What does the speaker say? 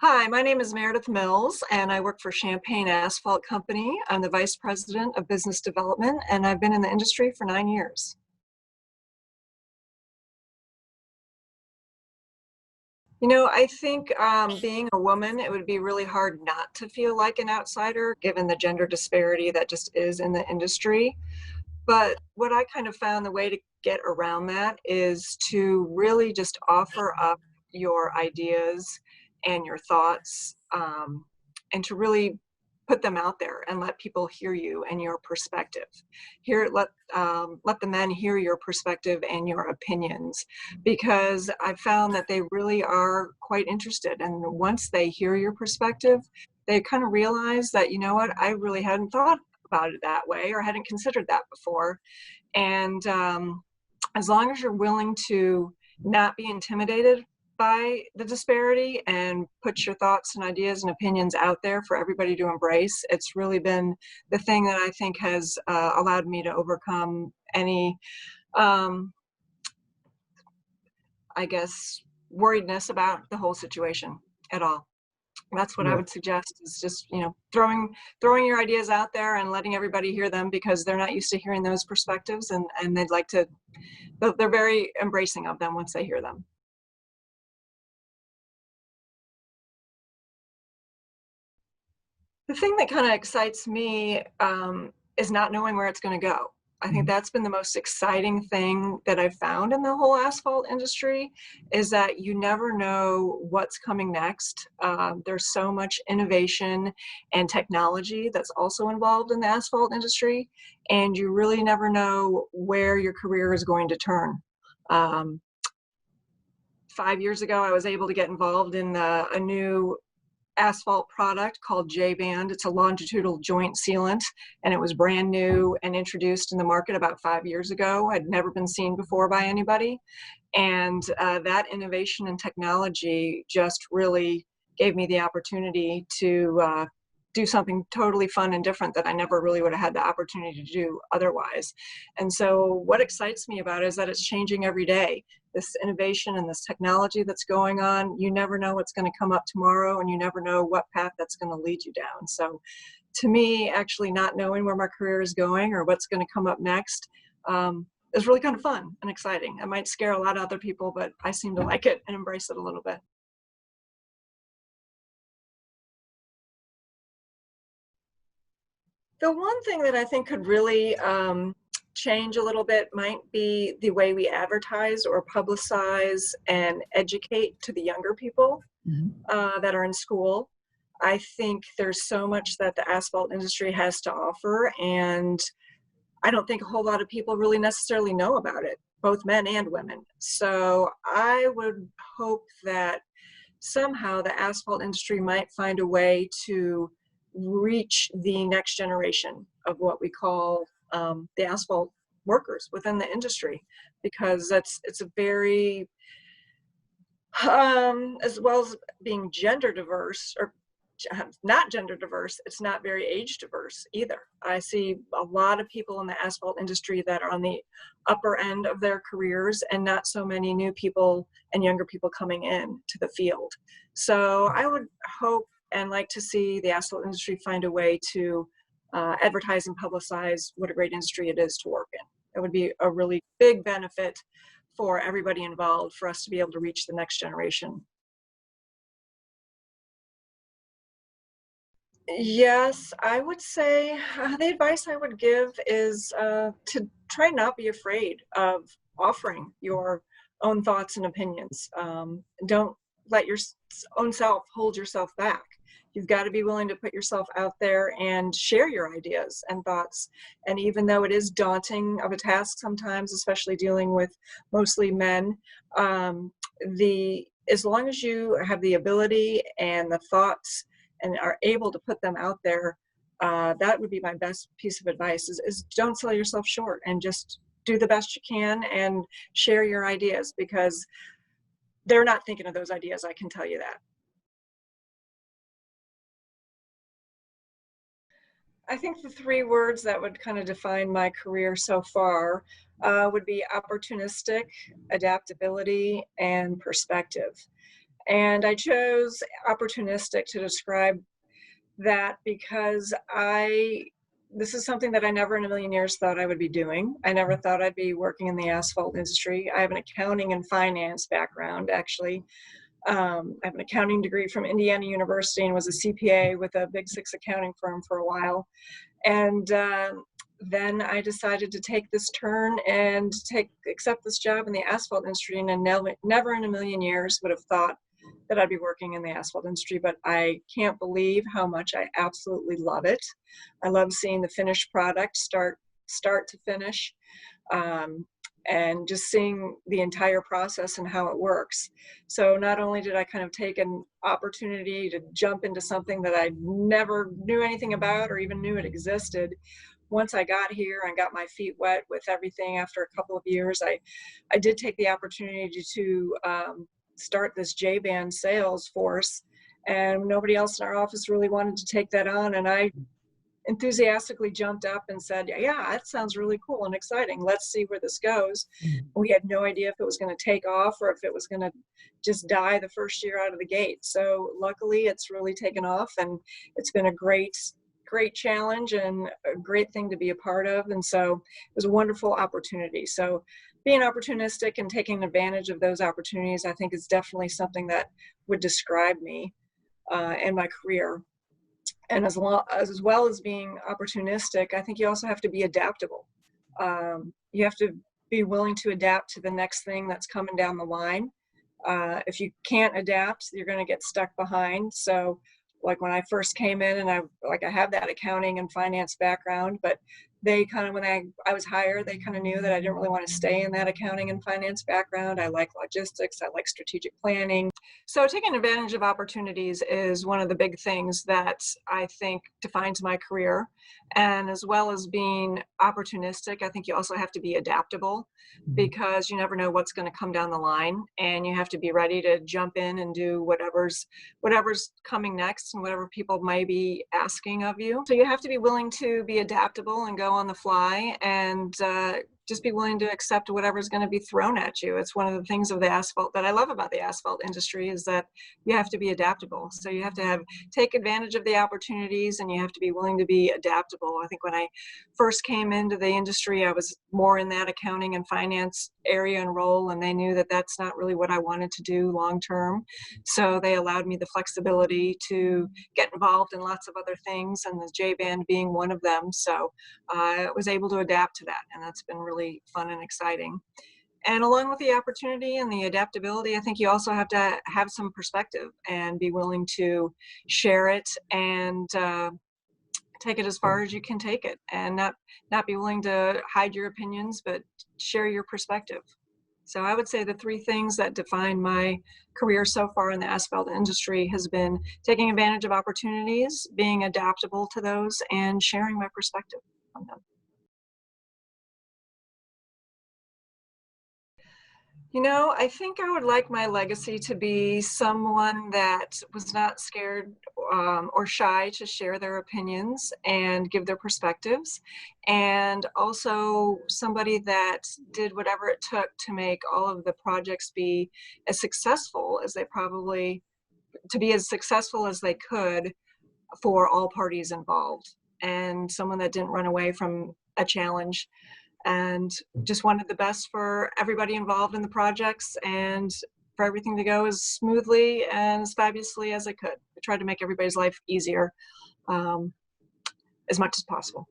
Hi, my name is Meredith Mills, and I work for Champaign Asphalt Company. I'm the Vice President of Business Development, and I've been in the industry for 9 years. I think being a woman, it would be really hard not to feel like an outsider, given the gender disparity that just is in the industry. But what I kind of found the way to get around that is to really just offer up your ideas and your thoughts, and to really put them out there and let people hear you and your perspective. Let the men hear your perspective and your opinions, because I've found that they really are quite interested. And once they hear your perspective, they kind of realize that, you know what, I really hadn't thought about it that way, or hadn't considered that before. And as long as you're willing to not be intimidated by the disparity and put your thoughts and ideas and opinions out there for everybody to embrace, it's really been the thing that I think has allowed me to overcome any, um, I guess, worriedness about the whole situation at all. That's what I Yeah, would suggest, is just, throwing your ideas out there and letting everybody hear them, because they're not used to hearing those perspectives, and they'd like to, they're very embracing of them once they hear them. The thing that kind of excites me is not knowing where it's going to go. I think mhm, that's been the most exciting thing that I've found in the whole asphalt industry, is that you never know what's coming next. There's so much innovation and technology that's also involved in the asphalt industry, and you really never know where your career is going to turn. Um, 5 years ago, I was able to get involved in a new asphalt product called J-Band. It's a longitudinal joint sealant, and it was brand new and introduced in the market about 5 years ago. Had never been seen before by anybody. And that innovation and technology just really gave me the opportunity to do something totally fun and different that I never really would have had the opportunity to do otherwise. And so what excites me about it is that it's changing every day. This innovation and this technology that's going on, you never know what's going to come up tomorrow, and you never know what path that's going to lead you down. So to me, actually not knowing where my career is going or what's going to come up next, is really kind of fun and exciting. It might scare a lot of other people, but I seem to like it and embrace it a little bit. The one thing that I think could really change a little bit might be the way we advertise or publicize and educate to the younger people mhm. that are in school. I think there's so much that the asphalt industry has to offer, and I don't think a whole lot of people really necessarily know about it, both men and women. So I would hope that somehow the asphalt industry might find a way to reach the next generation of what we call the asphalt workers within the industry, because it's a very, as well as being gender diverse, or not gender diverse, it's not very age diverse either. I see a lot of people in the asphalt industry that are on the upper end of their careers, and not so many new people and younger people coming in to the field. So I would hope and like to see the asphalt industry find a way to advertise and publicize what a great industry it is to work in. It would be a really big benefit for everybody involved, for us to be able to reach the next generation. Yes, I would say the advice I would give is to try not be afraid of offering your own thoughts and opinions. Don't let your own self hold yourself back. You've got to be willing to put yourself out there and share your ideas and thoughts. And even though it is daunting of a task sometimes, especially dealing with mostly men, the as long as you have the ability and the thoughts and are able to put them out there, that would be my best piece of advice, is don't sell yourself short, and just do the best you can and share your ideas, because they're not thinking of those ideas, I can tell you that. I think the three words that would kind of define my career so far would be opportunistic, adaptability, and perspective. And I chose opportunistic to describe that because this is something that I never in a million years thought I would be doing. I never thought I'd be working in the asphalt industry. I have an accounting and finance background, actually. I have an accounting degree from Indiana University and was a CPA with a Big Six accounting firm for a while. And then I decided to take this turn and accept this job in the asphalt industry, and I never in a million years would have thought that I'd be working in the asphalt industry, but I can't believe how much I absolutely love it. I love seeing the finished product start to finish, and just seeing the entire process and how it works. So not only did I kind of take an opportunity to jump into something that I never knew anything about or even knew it existed, once I got here and got my feet wet with everything after a couple of years, I did take the opportunity to start this J-band sales force, and nobody else in our office really wanted to take that on, and I enthusiastically jumped up and said, yeah, that sounds really cool and exciting. Let's see where this goes. We had no idea if it was going to take off or if it was going to just die the first year out of the gate. So luckily it's really taken off, and it's been a great challenge and a great thing to be a part of. And so it was a wonderful opportunity. So being opportunistic and taking advantage of those opportunities, I think, is definitely something that would describe me and my career. And as well as being opportunistic, I think you also have to be adaptable. You have to be willing to adapt to the next thing that's coming down the line. If you can't adapt, you're going to get stuck behind. So like when I first came in, and I have that accounting and finance background, but they kind of, when I was hired, they kind of knew that I didn't really want to stay in that accounting and finance background. I like logistics, I like strategic planning. So taking advantage of opportunities is one of the big things that I think defines my career. And as well as being opportunistic, I think you also have to be adaptable, because you never know what's going to come down the line, and you have to be ready to jump in and do whatever's coming next and whatever people may be asking of you. So you have to be willing to be adaptable and go on the fly, and just be willing to accept whatever's going to be thrown at you. It's one of the things of the asphalt that I love about the asphalt industry, is that you have to be adaptable. So you have to take advantage of the opportunities, and you have to be willing to be adaptable. I think when I first came into the industry, I was more in that accounting and finance area and role, and they knew that that's not really what I wanted to do long term. So they allowed me the flexibility to get involved in lots of other things, and the J-band being one of them. So I was able to adapt to that, and that's been really fun and exciting. And along with the opportunity and the adaptability, I think you also have to have some perspective and be willing to share it, and take it as far as you can take it, and not be willing to hide your opinions, but share your perspective. So I would say the three things that define my career so far in the asphalt industry has been taking advantage of opportunities, being adaptable to those, and sharing my perspective on them. You know, I think I would like my legacy to be someone that was not scared or shy to share their opinions and give their perspectives, and also somebody that did whatever it took to make all of the projects be as successful as they could for all parties involved, and someone that didn't run away from a challenge, and just wanted the best for everybody involved in the projects, and for everything to go as smoothly and as fabulously as I could. I tried to make everybody's life easier as much as possible.